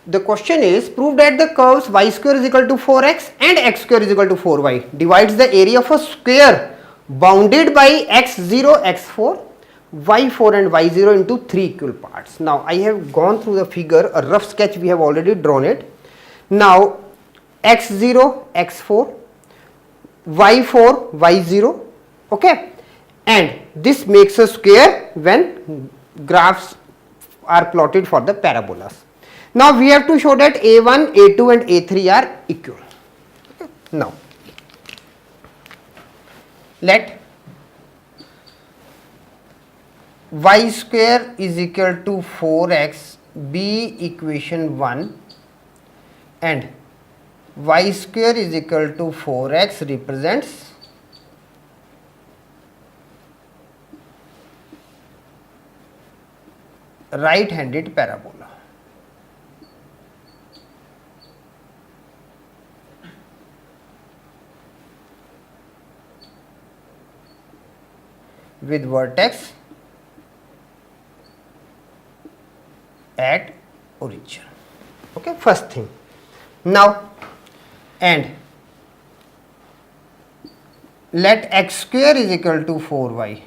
the question is, prove that the curves y square is equal to 4x and x square is equal to 4y divides the area of a square bounded by x0, x4, y4 and y0 into 3 equal parts. Now I have gone through the figure, a rough sketch we have already drawn it. Now x0, x4, y4, y0, okay, and this makes a square when graphs are plotted for the parabolas. Now we have to show that A1, A2 and A3 are equal. Okay. Now let y square is equal to 4x be equation 1 and y square is equal to 4x represents right handed parabola. With vertex at origin. Okay, first thing. Now and let x square is equal to 4y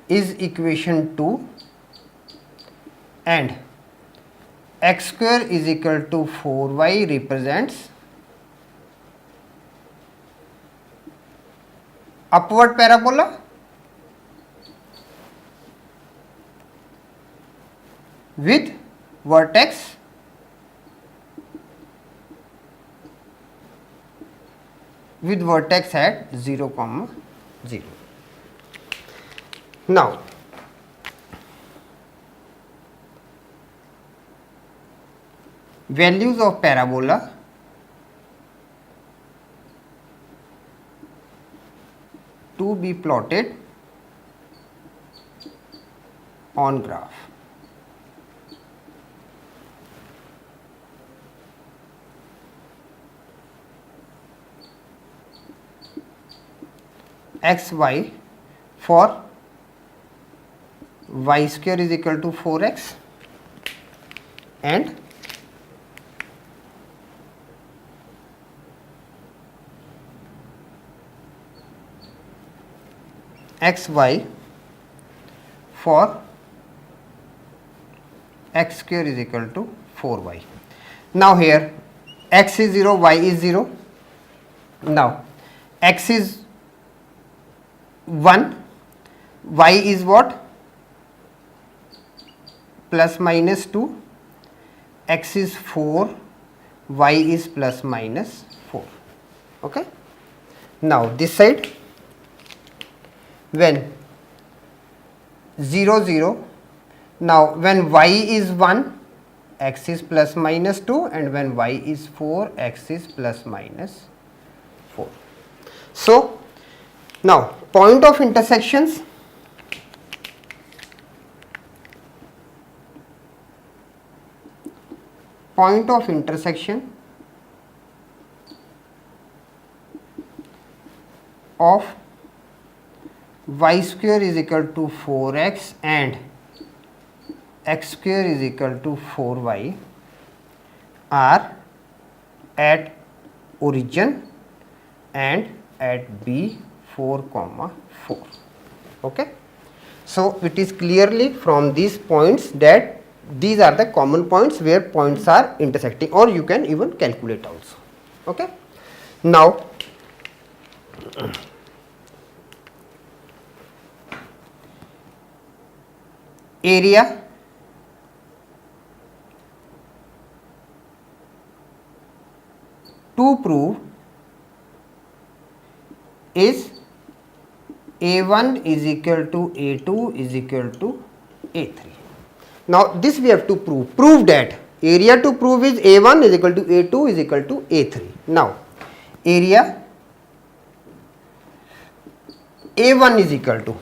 is equation 2 and x square is equal to 4y represents upward parabola with vertex at 0, 0. Now values of parabola to be plotted on graph. xy for y square is equal to 4x and xy for x square is equal to 4y. Now here x is 0, y is 0. Now x is 1, y is what? Plus minus 2, x is 4, y is plus minus 4. Okay. Now this side, when 0, 0, now when y is 1, x is plus minus 2, and when y is 4, x is plus minus 4. So now point of intersections, point of intersection of y square is equal to 4x and x square is equal to 4y are at origin and at B 4, 4. Okay. So it is clearly from these points that these are the common points where points are intersecting, or you can even calculate also. Okay. Now area to prove is A1 is equal to A2 is equal to A3. Now this we have to prove. Prove that area to prove is A1 is equal to A2 is equal to A3. Now area A1 is equal to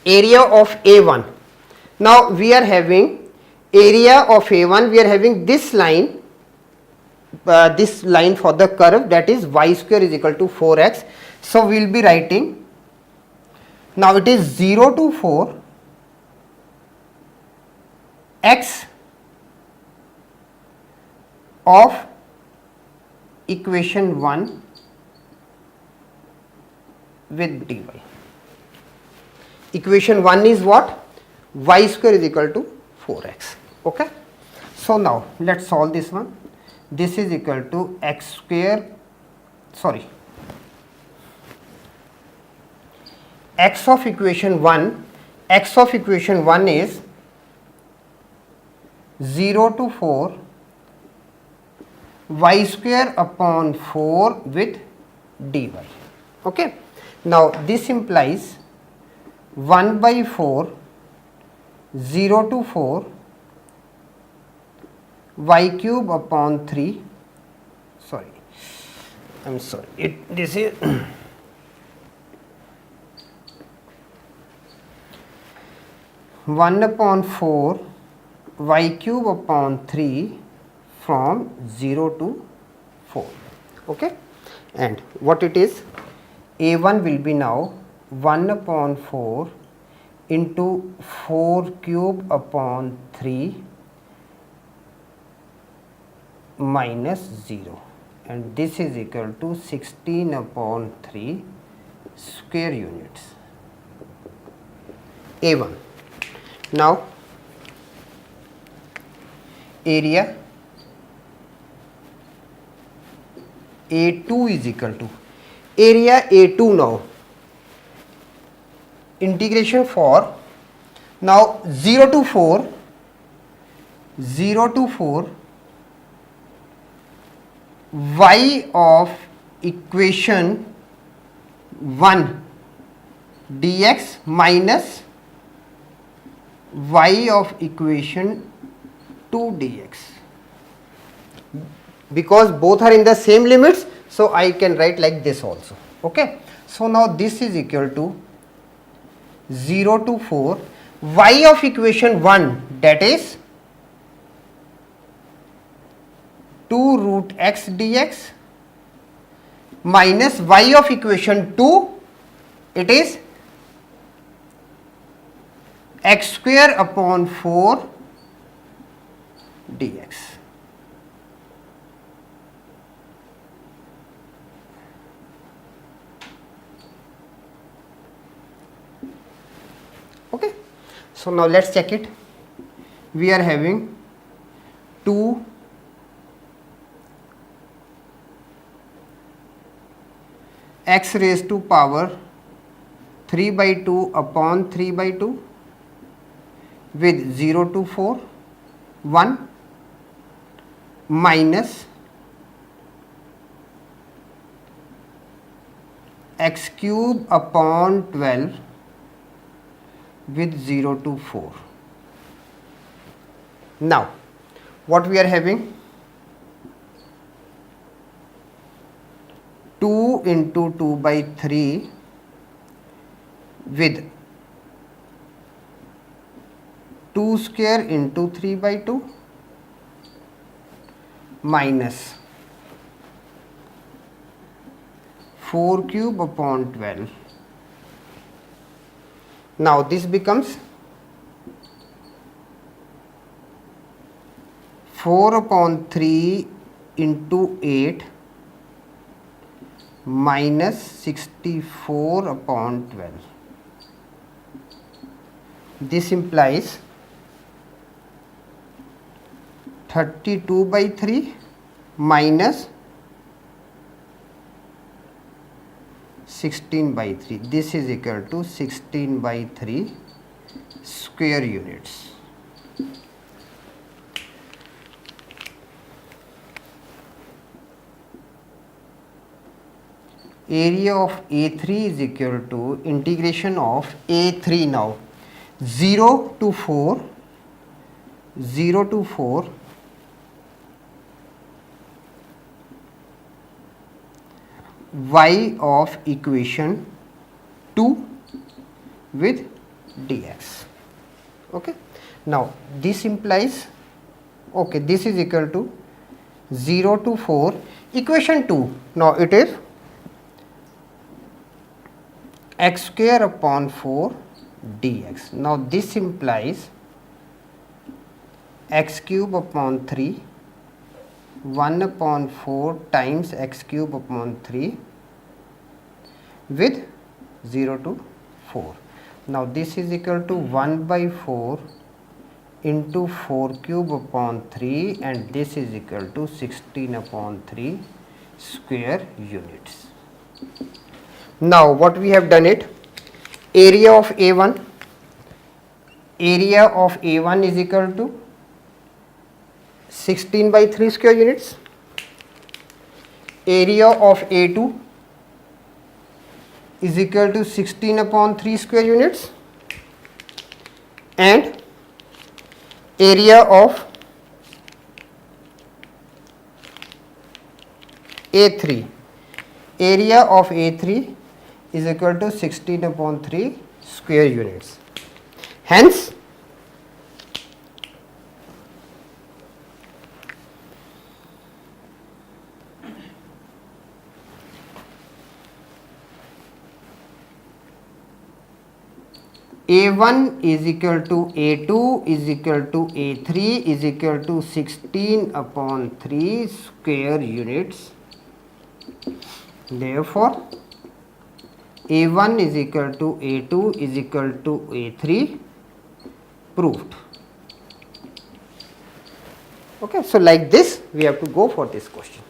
area of A1. Now we are having area of A1, we are having this line for the curve, that is y square is equal to 4x. So we will be writing, now it is 0 to 4 x of equation 1 with dy. Equation 1 is what? Y square is equal to 4x. Okay. So now let's solve this one. This is equal to x square, sorry, x of equation 1 is 0 to 4 y square upon 4 with dy. Okay. Now this implies 1 by 4 0 to 4 y cube upon 3, sorry, I am sorry, this is 1 upon 4 y cube upon 3 from 0 to 4. Okay. And what it is? A1 will be now 1 upon 4 into 4 cube upon 3 minus 0, and this is equal to 16 upon 3 square units. A1. Now area A2 is equal to area A2. Now integration for now 0 to 4 y of equation 1 dx minus y of equation 2 dx. Because both are in the same limits, so I can write like this also. Okay. So now this is equal to 0 to 4 y of equation 1, that is 2 root x dx minus y of equation 2, it is x square upon 4 dx. Okay. So now let's check it. We are having 2 x raised to power 3 by 2 upon 3 by 2 with 0 to 4 1 minus x cube upon 12 with 0 to 4. Now what we are having? 2 into 2 by 3 with 2 square into 3 by 2 minus 4 cube upon 12. Now this becomes 4 upon 3 into 8 minus 64 upon 12. This implies 32 by 3 minus 16 by 3. This is equal to 16 by 3 square units. Area of A3 is equal to integration of A3 now 0 to 4 y of equation 2 with dx. Okay. Now this implies, okay, this is equal to 0 to 4 equation 2. Now it is x square upon 4 dx. Now this implies x cube upon 3 1 upon 4 times x cube upon 3 with 0 to 4. Now this is equal to 1 by 4 into 4 cube upon 3, and this is equal to 16 upon 3 square units. Now what we have done it, area of A1 is equal to 16 by 3 square units, area of A2 is equal to 16 upon 3 square units, and area of A3 is equal to 16 upon 3 square units. Hence, A1 is equal to A2 is equal to A3 is equal to 16 upon 3 square units. Therefore, A1 is equal to A2 is equal to A3, proved. Okay, so like this we have to go for this question.